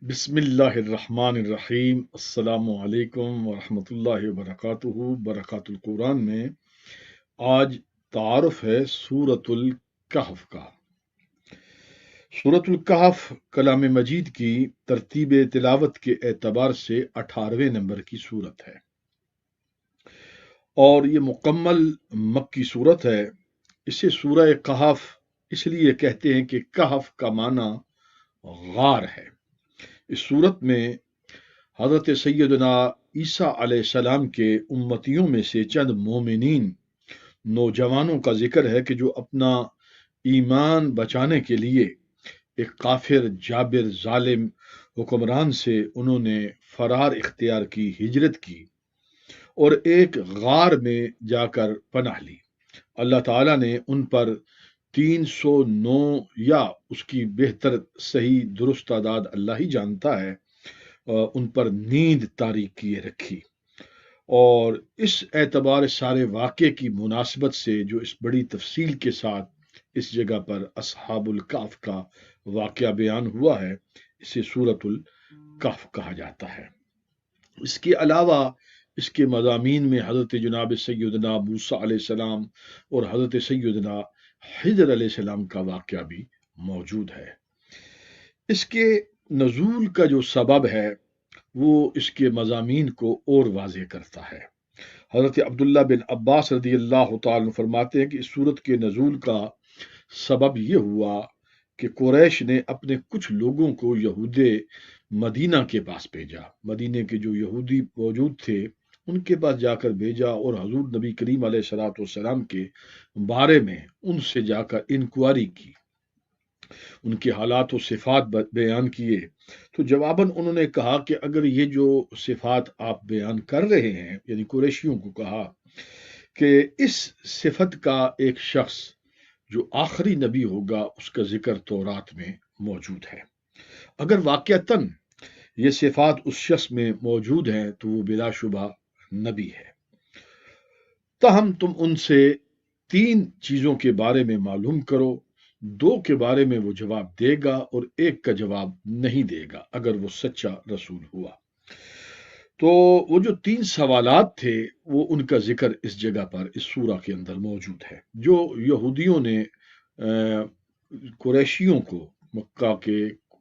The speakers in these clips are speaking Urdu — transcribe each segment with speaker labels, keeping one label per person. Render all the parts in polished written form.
Speaker 1: بسم اللہ الرحمن الرحیم۔ السلام علیکم ورحمۃ اللہ وبرکاتہ۔ برکات القرآن میں آج تعارف ہے سورۃ الکہف کا۔ سورۃ الکہف کلام مجید کی ترتیب تلاوت کے اعتبار سے 18ویں نمبر کی سورت ہے اور یہ مکمل مکی سورت ہے۔ اسے سورہ کہف اس لیے کہتے ہیں کہ کہف کا معنی غار ہے۔ اس سورت میں حضرت سیدنا عیسیٰ علیہ السلام کے امتیوں میں سے چند مومنین نوجوانوں کا ذکر ہے کہ جو اپنا ایمان بچانے کے لیے ایک کافر جابر ظالم حکمران سے انہوں نے فرار اختیار کی، ہجرت کی اور ایک غار میں جا کر پناہ لی۔ اللہ تعالیٰ نے ان پر 309 یا اس کی بہتر صحیح درست تعداد اللہ ہی جانتا ہے، ان پر نیند طاری کیے رکھی۔ اور اس اعتبار سارے واقعے کی مناسبت سے جو اس بڑی تفصیل کے ساتھ اس جگہ پر اصحاب الکہف کا واقعہ بیان ہوا ہے، اسے سورۃ الکہف کہا جاتا ہے۔ اس کے علاوہ اس کے مضامین میں حضرت جناب سیدنا موسیٰ علیہ السلام اور حضرت سیدنا خضر علیہ السلام کا واقعہ بھی موجود ہے۔ اس کے نزول کا جو سبب ہے وہ اس کے مضامین کو اور واضح کرتا ہے۔ حضرت عبداللہ بن عباس رضی اللہ تعالیٰ عنہ فرماتے ہیں کہ اس سورت کے نزول کا سبب یہ ہوا کہ قریش نے اپنے کچھ لوگوں کو یہود مدینہ کے پاس بھیجا۔ مدینہ کے جو یہودی موجود تھے ان کے پاس جا کر بھیجا اور حضور نبی کریم علیہ الصلوۃ والسلام کے بارے میں ان سے جا کر انکوائری کی، ان کے حالات و صفات بیان کیے۔ تو جواباً انہوں نے کہا کہ اگر یہ جو صفات آپ بیان کر رہے ہیں، یعنی قریشیوں کو کہا کہ اس صفت کا ایک شخص جو آخری نبی ہوگا اس کا ذکر تورات میں موجود ہے، اگر واقعتاً یہ صفات اس شخص میں موجود ہیں تو وہ بلا شبہ نبی ہے، تاہم تم ان سے 3 چیزوں کے بارے میں معلوم کرو، 2 کے بارے میں وہ جواب دے گا اور 1 کا جواب نہیں دے گا اگر وہ سچا رسول ہوا۔ تو وہ جو 3 سوالات تھے وہ ان کا ذکر اس جگہ پر اس سورہ کے اندر موجود ہے، جو یہودیوں نے قریشیوں کو، مکہ کے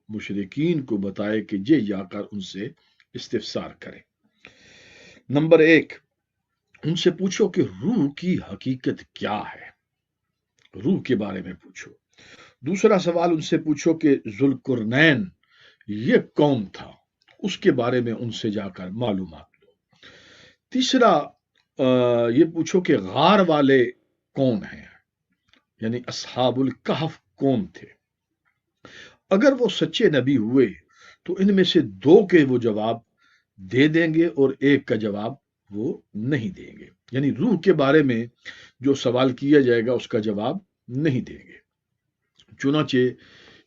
Speaker 1: مشرکین کو بتائے کہ یہ جا کر ان سے استفسار کریں۔ نمبر 1، ان سے پوچھو کہ روح کی حقیقت کیا ہے، روح کے بارے میں پوچھو۔ دوسرا سوال ان سے پوچھو کہ ذوالقرنین یہ کون تھا، اس کے بارے میں ان سے جا کر معلومات لو۔ تیسرا یہ پوچھو کہ غار والے کون ہیں، یعنی اصحاب الکہف کون تھے۔ اگر وہ سچے نبی ہوئے تو ان میں سے 2 کے وہ جواب دے دیں گے اور 1 کا جواب وہ نہیں دیں گے، یعنی روح کے بارے میں جو سوال کیا جائے گا اس کا جواب نہیں دیں گے۔ چنانچہ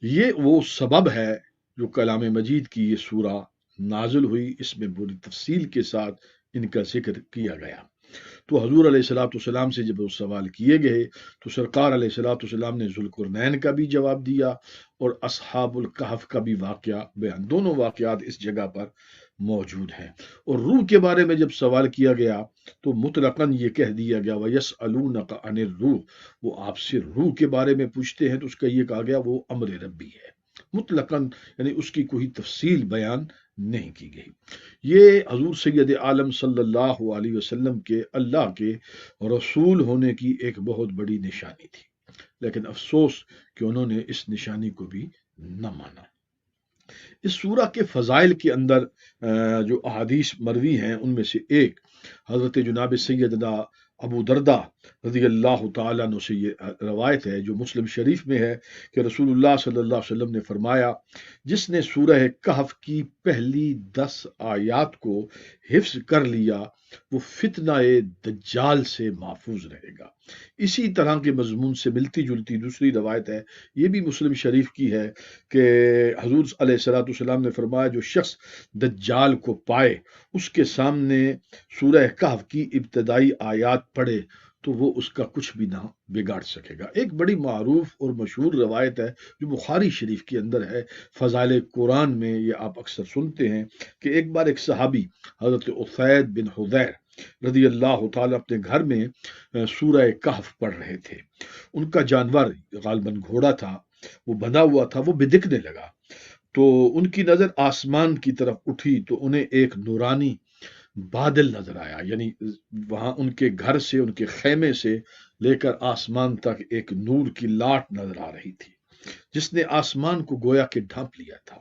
Speaker 1: یہ وہ سبب ہے جو کلام مجید کی یہ سورہ نازل ہوئی، اس میں بڑی تفصیل کے ساتھ ان کا ذکر کیا گیا۔ تو حضور علیہ الصلوۃ والسلام سے جب وہ سوال کیے گئے تو سرکار علیہ الصلوۃ والسلام نے ذوالقرنین کا بھی جواب دیا اور اصحاب الکہف کا بھی واقعہ بیان، دونوں واقعات اس جگہ پر موجود ہیں۔ اور روح کے بارے میں جب سوال کیا گیا تو مطلقاً یہ کہہ دیا گیا وَيَسْأَلُونَكَ عَنِ الرُّوحِ، وہ آپ سے روح کے بارے میں پوچھتے ہیں، تو اس کا یہ کہا گیا وہ امر ربی ہے، مطلقاً یعنی اس کی کوئی تفصیل بیان نہیں کی گئی۔ یہ حضور سید عالم صلی اللہ علیہ وسلم کے اللہ کے رسول ہونے کی ایک بہت بڑی نشانی تھی، لیکن افسوس کہ انہوں نے اس نشانی کو بھی نہ مانا۔ اس سورہ کے فضائل کے اندر جو احادیث مروی ہیں ان میں سے ایک حضرت جناب سیدنا ابو دردہ رضی اللہ تعالیٰ عنہ سے یہ روایت ہے جو مسلم شریف میں ہے کہ رسول اللہ صلی اللہ علیہ وسلم نے فرمایا، جس نے سورہ کہف کی پہلی 10 آیات کو حفظ کر لیا وہ فتنہ دجال سے محفوظ رہے گا۔ اسی طرح کے مضمون سے ملتی جلتی دوسری روایت ہے، یہ بھی مسلم شریف کی ہے کہ حضور علیہ الصلوۃ والسلام نے فرمایا جو شخص دجال کو پائے اس کے سامنے سورہ کہف کی ابتدائی آیات پڑھے تو وہ اس کا کچھ بھی نہ بگاڑ سکے گا۔ ایک بڑی معروف اور مشہور روایت ہے جو بخاری شریف کے اندر ہے، فضائل قرآن میں یہ آپ اکثر سنتے ہیں کہ ایک بار ایک صحابی حضرت اسید بن حضیر رضی اللہ تعالیٰ اپنے گھر میں سورہ کہف پڑھ رہے تھے۔ ان کا جانور غالباً گھوڑا تھا، وہ بندھا ہوا تھا، وہ بدکنے لگا تو ان کی نظر آسمان کی طرف اٹھی تو انہیں ایک نورانی بادل نظر آیا، یعنی وہاں ان کے گھر سے، ان کے خیمے سے لے کر آسمان تک ایک نور کی لاٹ نظر آ رہی تھی جس نے آسمان کو گویا کہ ڈھانپ لیا تھا۔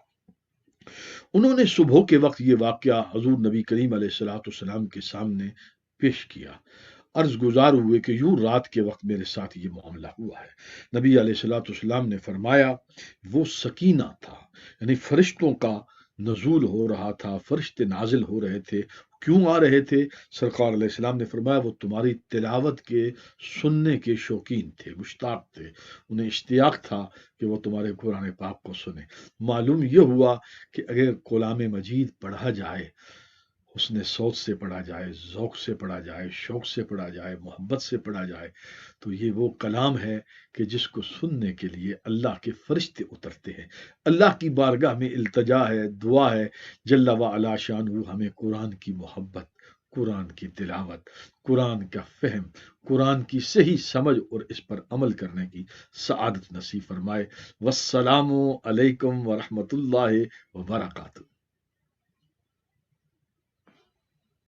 Speaker 1: انہوں نے صبح کے وقت یہ واقعہ حضور نبی کریم علیہ الصلوۃ والسلام کے سامنے پیش کیا، عرض گزار ہوئے کہ یوں رات کے وقت میرے ساتھ یہ معاملہ ہوا ہے۔ نبی علیہ الصلوۃ والسلام نے فرمایا وہ سکینہ تھا، یعنی فرشتوں کا نزول ہو رہا تھا، فرشتے نازل ہو رہے تھے۔ کیوں آ رہے تھے؟ سرکار علیہ السلام نے فرمایا وہ تمہاری تلاوت کے سننے کے شوقین تھے، مشتاق تھے، انہیں اشتیاق تھا کہ وہ تمہارے قرآن پاک کو سنیں۔ معلوم یہ ہوا کہ اگر کلام مجید پڑھا جائے، حسن صوت سے پڑھا جائے، ذوق سے پڑھا جائے، شوق سے پڑھا جائے، محبت سے پڑھا جائے، تو یہ وہ کلام ہے کہ جس کو سننے کے لیے اللہ کے فرشتے اترتے ہیں۔ اللہ کی بارگاہ میں التجا ہے، دعا ہے، جل وعلا شانہ ہمیں قرآن کی محبت، قرآن کی تلاوت، قرآن کا فہم، قرآن کی صحیح سمجھ اور اس پر عمل کرنے کی سعادت نصیب فرمائے۔ والسلام علیکم ورحمۃ اللہ وبرکاتہ۔